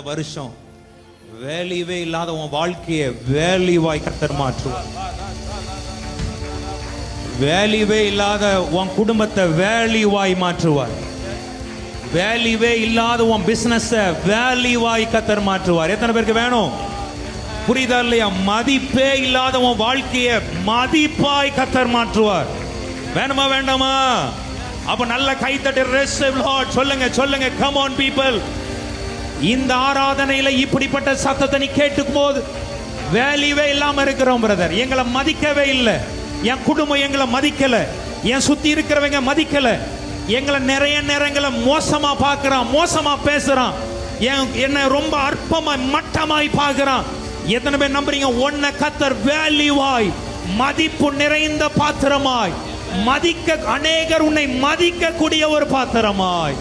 வருஷம் வேல்யூவே இல்லாத உன் வாழ்க்கையை வேல்யூவாய் கர்த்தர் மாற்றுவார். வேல்யூவே இல்லாத உன் குடும்பத்தை வேல்யூவாய் மாற்றுவார். வேல்யூவே இல்லாத உன் பிசினஸ் வேல்யூவாய் கர்த்தர் மாற்றுவார். எத்தனை பேருக்கு வேணும்? புரியுதா இல்லையா? மதிப்பே இல்லாத உன் வாழ்க்கையை மதிப்பாய் கர்த்தர் மாற்றுவார். வேணுமா வேண்டாமா? அப்ப நல்ல கைத்தட்டி receive Lord சொல்லுங்க சொல்லுங்க. Come on people. இந்த ஆராதனையில இப்படிப்பட்ட சத்தத்தை நீ கேட்கும் போது வேல்யூவே இல்லாம இருக்கிறோம் பிரதர். எங்களை மதிக்கவே இல்லை, என் குடும்பம் எங்களை மதிக்கல, என் சுத்தி இருக்கிறவங்க மதிக்கல, எங்களை நிறைய நேரங்களை மோசமா பார்க்கறான், மோசமா பேசுறான், என்ன ரொம்ப அற்பமா மட்டமாய் பார்க்கறான். எத்தனை பேர் நம்புறீங்க? ஒன்ன கர்த்தர் வேல்யூவாய் மதிப்பு நிறைந்த பாத்திரமாய் மதிக்க, அநேகர் உன்னை மதிக்க கூடிய ஒரு பாத்திரமாய்